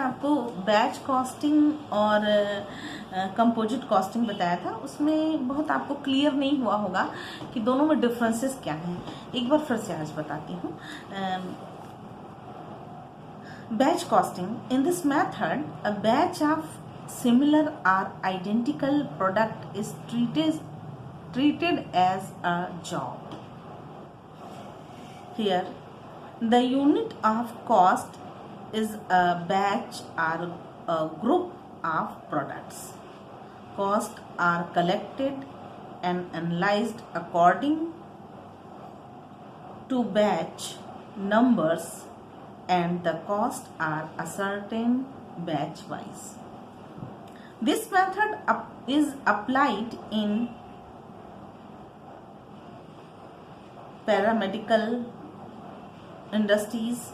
आपको batch costing और composite costing बताया था, उसमें बहुत आपको क्लियर नहीं हुआ होगा कि दोनों में डिफरेंसेस क्या हैं। एक बार फिर से आज बताती हूँ। Batch costing, in this method a batch of similar or identical product is treated as a job. Here, the unit of cost is a batch or a group of products. Costs are collected and analyzed according to batch numbers, and the costs are ascertained batch wise. This method is applied in paramedical industries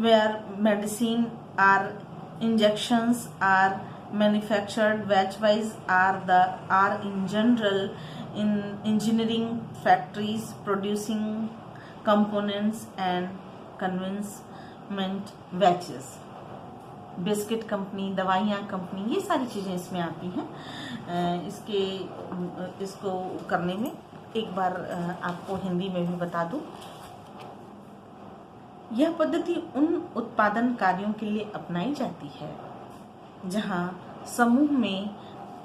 where medicine or injections are manufactured batch-wise, are in general in engineering factories producing components and consignment batches. Biscuit company, दवाइयाँ company, ये सारी चीज़ें इसमें आती हैं। इसको करने में एक बार आपको हिंदी में भी बता दूं। यह पद्धति उन उत्पादन कार्यों के लिए अपनाई जाती है जहां समूह में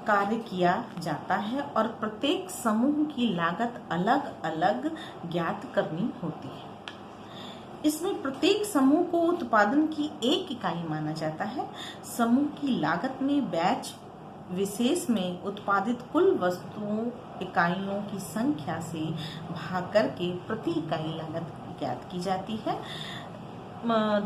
कार्य किया जाता है और प्रत्येक समूह की लागत अलग अलग ज्ञात करनी होती है। इसमें प्रत्येक समूह को उत्पादन की एक इकाई माना जाता है। समूह की लागत में बैच विशेष में उत्पादित कुल वस्तुओं इकाइयों की संख्या से भाग करके प्रति इकाई लागत ज्ञात की जाती है।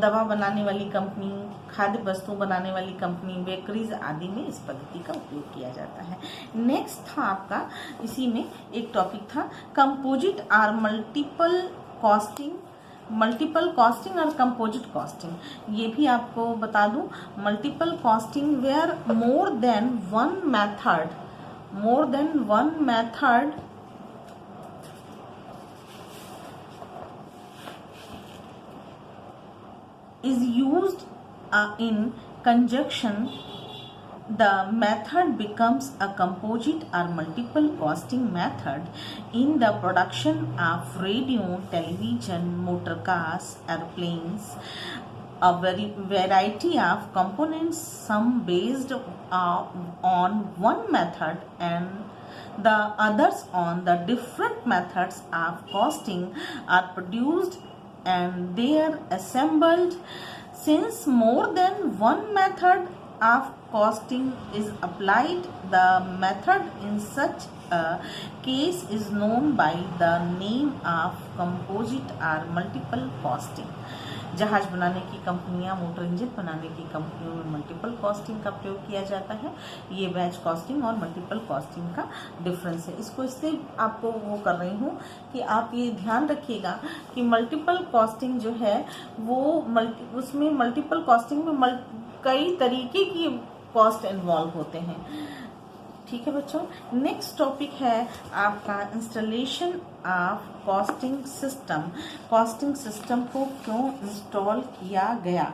दवा बनाने वाली कंपनी, खाद्य वस्तु बनाने वाली कंपनी, बेकरीज आदि में इस पद्धति का उपयोग किया जाता है। नेक्स्ट था आपका, इसी में एक टॉपिक था कंपोजिट और मल्टीपल कॉस्टिंग और कंपोजिट कॉस्टिंग। ये भी आपको बता दूं, multiple costing where more than one method is used in conjunction. The method becomes a composite or multiple costing method in the production of radio, television, motor cars, airplanes, a variety of components, some based on one method and the others on the different methods of costing are produced and they are assembled. Since more than one method of costing is applied, the method in such a case is known by the name of composite or multiple costing. जहाज बनाने की कंपनियां, motor engine बनाने की कंपनियों में multiple costing का प्रयोग किया जाता है। ये बैच कॉस्टिंग और मल्टीपल कॉस्टिंग का डिफरेंस है। इसको इससे आपको वो कर रही हूँ कि आप ये ध्यान रखिएगा कि मल्टीपल कॉस्टिंग जो है वो उसमें मल्टीपल कॉस्टिंग में कई तरीके की कॉस्ट इन्वॉल्व होते हैं। ठीक है बच्चों। नेक्स्ट टॉपिक है आपका installation of costing system. Costing system को क्यों इंस्टॉल किया गया,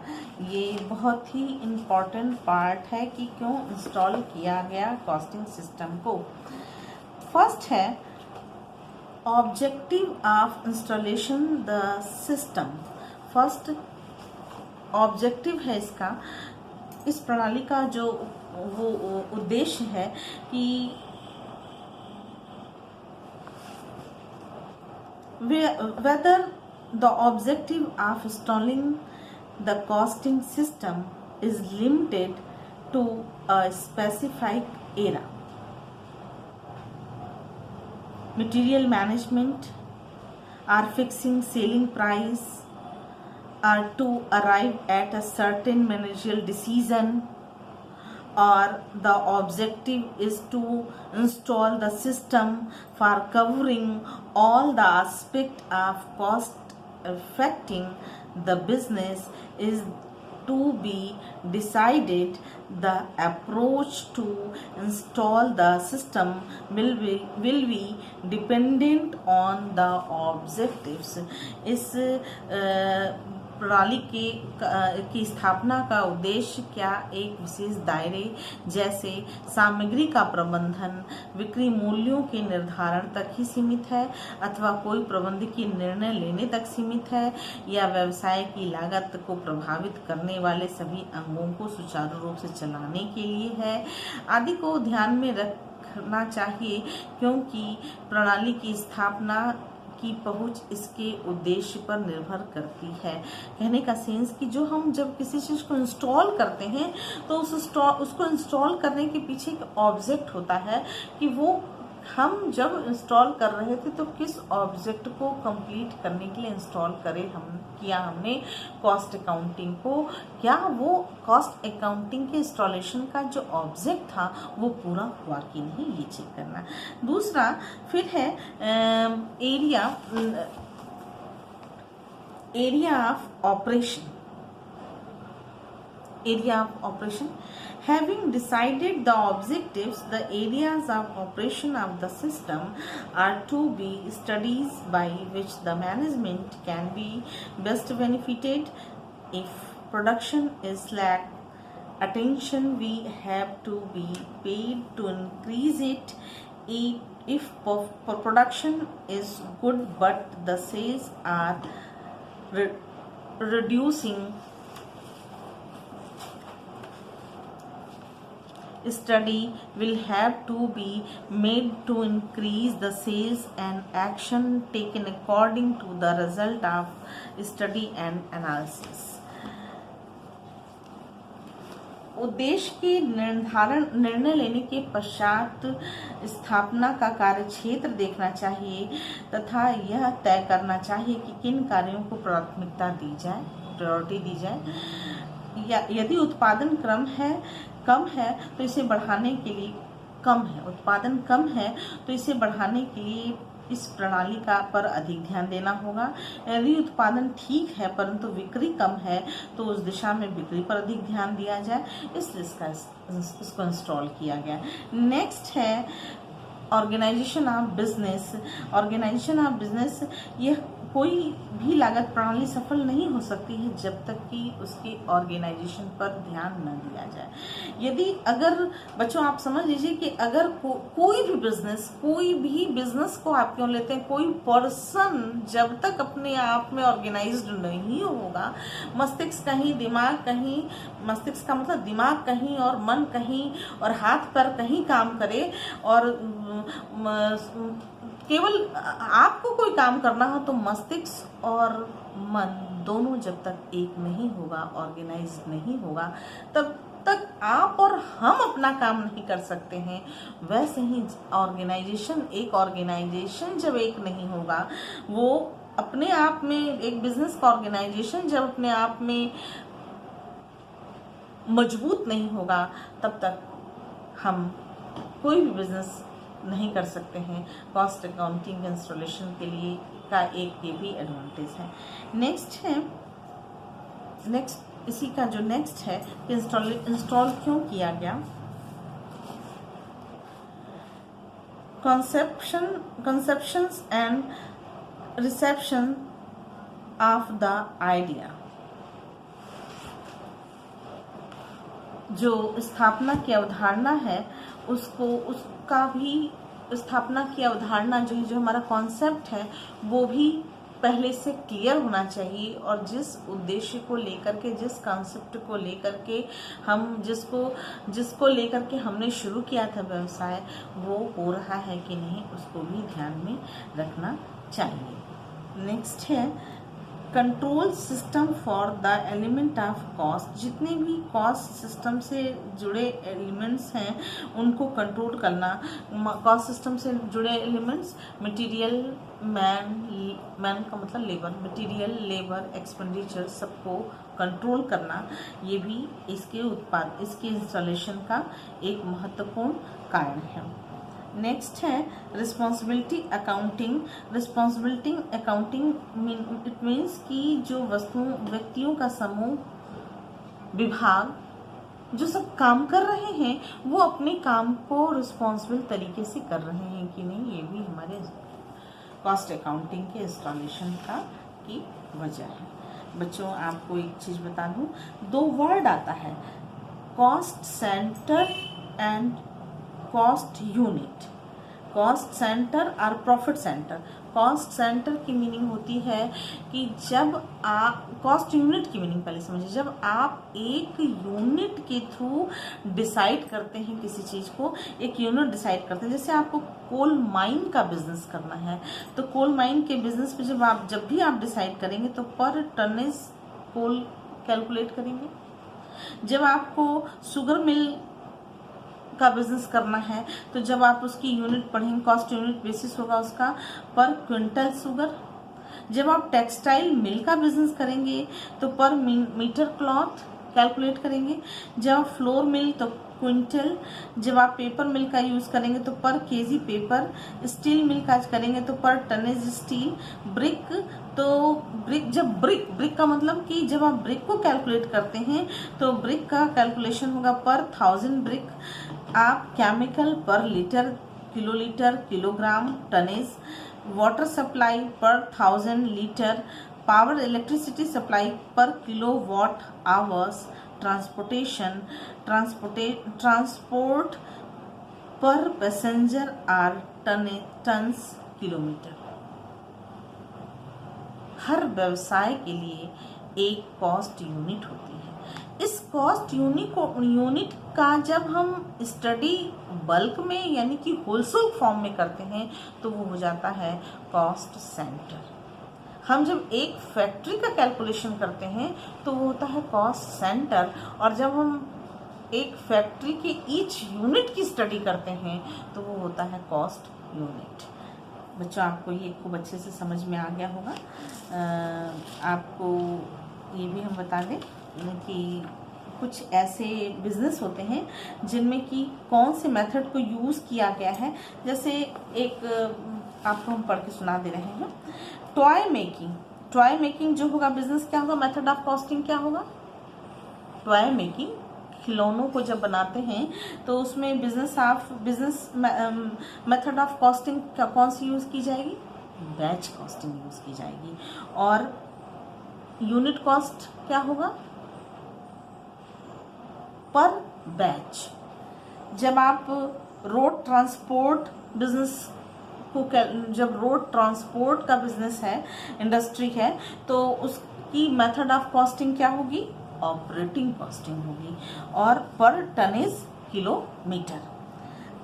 ये बहुत ही इम्पॉर्टेंट पार्ट है कि क्यों इंस्टॉल किया गया कॉस्टिंग सिस्टम को। फर्स्ट है objective of installation the system. First objective है इसका, इस प्रणाली का जो वो उद्देश्य है कि whether the objective of installing the costing system is limited to a specific area, material management, or fixing selling price, or to arrive at a certain managerial decision, or the objective is to install the system for covering all the aspects of cost affecting the business, is to be decided. The approach to install the system will be dependent on the objectives. इस प्रणाली की स्थापना का उद्देश्य क्या एक विशेष दायरे जैसे सामग्री का प्रबंधन, बिक्री मूल्यों के निर्धारण तक ही सीमित है, अथवा कोई प्रबंधकीय निर्णय लेने तक सीमित है, या व्यवसाय की लागत को प्रभावित करने वाले सभी अंगों को सुचारू रूप से चलाने के लिए है, आदि को ध्यान में रखना चाहिए, क्योंकि प्रणाली की स्थापना की पहुंच इसके उद्देश्य पर निर्भर करती है। कहने का सेंस कि जो हम जब किसी चीज़ को इंस्टॉल करते हैं तो उसको इंस्टॉल करने के पीछे एक ऑब्जेक्ट होता है कि वो हम जब इंस्टॉल कर रहे थे तो किस ऑब्जेक्ट को कंप्लीट करने के लिए इंस्टॉल किया हमने कॉस्ट अकाउंटिंग को, क्या वो कॉस्ट अकाउंटिंग के इंस्टॉलेशन का जो ऑब्जेक्ट था वो पूरा हुआ कि नहीं, ये चेक करना। दूसरा फिर है area of operation. Area of operation. Having decided the objectives, the areas of operation of the system are to be studies by which the management can be best benefited. If production is lack, attention we have to be paid to increase it. If production is good but the sales are reducing, study will have to be made to increase the sales and action taken according to the result of study and analysis. उद्देश्य के निर्णय लेने के पश्चात स्थापना का कार्यक्षेत्र देखना चाहिए तथा यह तय करना चाहिए कि किन कार्यों को प्राथमिकता दी जाए, प्रायोरिटी दी जाए, या यदि उत्पादन कम है तो इसे बढ़ाने के लिए उत्पादन कम है तो इसे बढ़ाने के लिए इस प्रणाली पर अधिक ध्यान देना होगा। यदि उत्पादन ठीक है परंतु बिक्री कम है तो उस दिशा में बिक्री पर अधिक ध्यान दिया जाए, इसलिए इसको इंस्टॉल किया गया। नेक्स्ट है organisation of business. Organisation of business, यह कोई भी लागत प्रणाली सफल नहीं हो सकती है जब तक कि उसके ऑर्गेनाइजेशन पर ध्यान न दिया जाए। अगर बच्चों आप समझ लीजिए कि अगर कोई भी बिजनेस को आप क्यों लेते हैं, कोई पर्सन जब तक अपने आप में ऑर्गेनाइज्ड नहीं होगा, मस्तिष्क कहीं दिमाग कहीं, मस्तिष्क का मतलब दिमाग कहीं और मन कहीं और हाथ पैर कहीं काम करे और केवल आपको कोई काम करना हो तो मस्तिष्क और मन दोनों जब तक एक नहीं होगा, ऑर्गेनाइज नहीं होगा, तब तक आप और हम अपना काम नहीं कर सकते हैं। वैसे ही ऑर्गेनाइजेशन जब एक नहीं होगा, वो अपने आप में एक बिजनेस का ऑर्गेनाइजेशन जब अपने आप में मजबूत नहीं होगा, तब तक हम कोई भी बिजनेस नहीं कर सकते हैं। कॉस्ट अकाउंटिंग इंस्टॉलेशन के लिए का एक ये भी एडवांटेज है। इसी का जो नेक्स्ट है कि इंस्टॉल क्यों किया गया। conceptions and reception of the idea। जो स्थापना की अवधारणा है उसका भी स्थापना की अवधारणा जो हमारा कॉन्सेप्ट है वो भी पहले से क्लियर होना चाहिए, और जिस उद्देश्य को लेकर के, जिस कॉन्सेप्ट को लेकर के हम जिसको लेकर के हमने शुरू किया था व्यवसाय, वो हो रहा है कि नहीं, उसको भी ध्यान में रखना चाहिए। नेक्स्ट है control system for the element of cost. जितने भी कॉस्ट सिस्टम से जुड़े एलिमेंट्स हैं उनको कंट्रोल करना। कॉस्ट सिस्टम से जुड़े एलिमेंट्स मटेरियल, मैन का मतलब लेबर, मटेरियल, लेबर, एक्सपेंडिचर, सबको कंट्रोल करना, ये भी इसके इंस्टॉलेशन का एक महत्वपूर्ण कारण है। नेक्स्ट है responsibility accounting. Responsibility accounting it means कि जो व्यक्तियों का समूह, विभाग जो सब काम कर रहे हैं वो अपने काम को रिस्पॉन्सिबल तरीके से कर रहे हैं कि नहीं, ये भी हमारे कॉस्ट अकाउंटिंग के इंस्टॉलेशन की वजह है। बच्चों आपको एक चीज़ बता दूं, दो वर्ड आता है, cost centre and cost unit. Cost centre और प्रॉफिट सेंटर। कॉस्ट सेंटर की मीनिंग होती है कि जब आप, कॉस्ट यूनिट की मीनिंग पहले समझिए, जब आप एक यूनिट के थ्रू डिसाइड करते हैं किसी चीज़ को, एक यूनिट डिसाइड करते हैं। जैसे आपको कोल माइन का बिजनेस करना है, तो कोल माइन के बिजनेस पे जब भी आप डिसाइड करेंगे तो पर टनेज कोल कैलकुलेट करेंगे। जब आपको शुगर मिल का बिजनेस करना है तो जब आप उसकी यूनिट पढ़ेंगे, कॉस्ट यूनिट बेसिस होगा उसका पर क्विंटल शुगर। जब आप टेक्सटाइल मिल का बिजनेस करेंगे तो पर मीटर क्लॉथ कैलकुलेट करेंगे। जब आप फ्लोर मिल तो क्विंटल। जब आप पेपर मिल का यूज करेंगे तो पर केजी पेपर। स्टील मिल का करेंगे तो पर टनेज स्टील। ब्रिक, तो ब्रिक का मतलब कि जब आप ब्रिक को कैलकुलेट करते हैं तो ब्रिक का कैलकुलेशन होगा पर 1000 ब्रिक। आप केमिकल पर litre, kilolitre, kilogram, tonnage. Water supply पर 1000 लीटर। पावर इलेक्ट्रिसिटी सप्लाई पर किलोवाट आवर्स। ट्रांसपोर्ट पर पैसेंजर आर टन्स किलोमीटर। हर व्यवसाय के लिए एक कॉस्ट यूनिट होती है। इस कॉस्ट यूनिट का जब हम स्टडी बल्क में यानी कि होलसेल फॉर्म में करते हैं तो वो हो जाता है कॉस्ट सेंटर। हम जब एक फैक्ट्री का कैलकुलेशन करते हैं तो वो होता है कॉस्ट सेंटर, और जब हम एक फैक्ट्री के ईच यूनिट की स्टडी करते हैं तो वो होता है कॉस्ट यूनिट। बच्चों आपको ये खूब अच्छे से समझ में आ गया होगा। आपको ये भी हम बता दें कि कुछ ऐसे बिजनेस होते हैं जिनमें कि कौन से मेथड को यूज़ किया गया है। जैसे एक आपको हम पढ़ के सुना दे रहे हैं, टॉय मेकिंग जो होगा बिजनेस क्या होगा, मेथड ऑफ कॉस्टिंग क्या होगा। टॉय मेकिंग, खिलौनों को जब बनाते हैं तो उसमें बिजनेस मेथड ऑफ कॉस्टिंग कौन सी यूज़ की जाएगी, बैच कॉस्टिंग यूज़ की जाएगी। और यूनिट कॉस्ट क्या होगा, पर बैच। जब आप रोड ट्रांसपोर्ट बिजनेस को, जब रोड ट्रांसपोर्ट का बिजनेस है, इंडस्ट्री है, तो उसकी मेथड ऑफ कॉस्टिंग क्या होगी, ऑपरेटिंग कॉस्टिंग होगी। और पर टनेज किलोमीटर।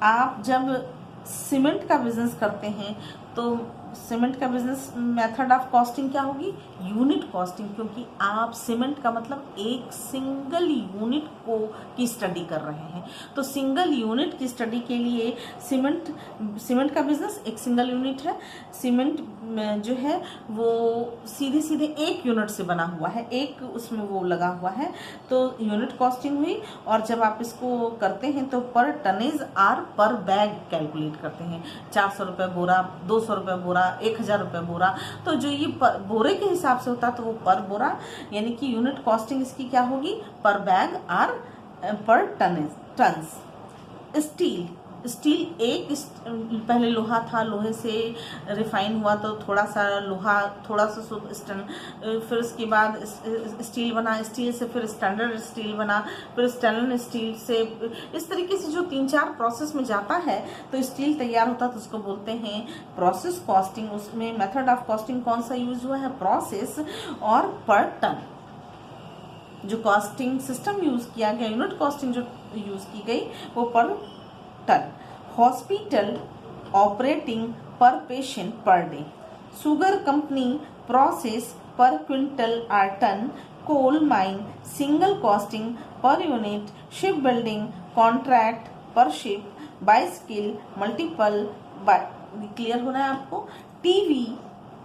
आप जब सीमेंट का बिजनेस करते हैं तो सीमेंट का बिजनेस मेथड ऑफ कॉस्टिंग क्या होगी, यूनिट कॉस्टिंग, क्योंकि आप सीमेंट का मतलब एक सिंगल यूनिट की स्टडी कर रहे हैं। तो सिंगल यूनिट की स्टडी के लिए सीमेंट का बिजनेस एक सिंगल यूनिट है। सीमेंट जो है वो सीधे एक यूनिट से बना हुआ है, एक उसमें वो लगा हुआ है, तो यूनिट कॉस्टिंग हुई। और जब आप इसको करते हैं तो पर टनेज आर पर बैग कैलकुलेट करते हैं। 400 रुपये बोरा, 200 रुपये बोरा, 1000 रुपये बोरा। तो जो ये बोरे के हिसाब से होता है तो वो पर बोरा, यानी कि यूनिट कॉस्टिंग इसकी क्या होगी, पर बैग आर पर टन्स। स्टील एक पहले लोहा था, लोहे से रिफाइन हुआ तो थोड़ा सा लोहा, थोड़ा सा फिर उसके बाद स्टील बना, स्टील से फिर स्टैंडर्ड स्टील बना, फिर स्टैंडर्ड स्टील से, इस तरीके से जो 3-4 प्रोसेस में जाता है तो स्टील तैयार होता है, तो उसको बोलते हैं प्रोसेस कॉस्टिंग। उसमें मेथड ऑफ कॉस्टिंग कौन सा यूज हुआ है, प्रोसेस और पर टन। जो कॉस्टिंग सिस्टम यूज किया गया, यूनिट कॉस्टिंग जो यूज की गई वो पर टन। हॉस्पिटल ऑपरेटिंग पर पेशेंट पर डे। शुगर कंपनी प्रोसेस पर क्विंटल और ton. Coal mine single costing पर यूनिट। शिप बिल्डिंग कॉन्ट्रैक्ट पर शिप। बाइस्किल मल्टीपल, क्लियर होना है आपको। टीवी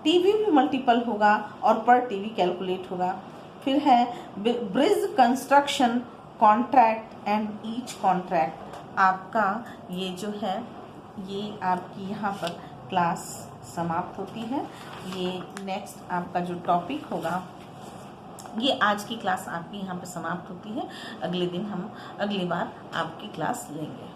भी मल्टीपल होगा और पर टीवी कैलकुलेट होगा। फिर है bridge construction contract and each contract. आपका ये जो है ये आपकी यहाँ पर क्लास समाप्त होती है। ये नेक्स्ट आपका जो टॉपिक होगा, ये आज की क्लास आपकी यहाँ पे समाप्त होती है। अगले दिन हम अगली बार आपकी क्लास लेंगे।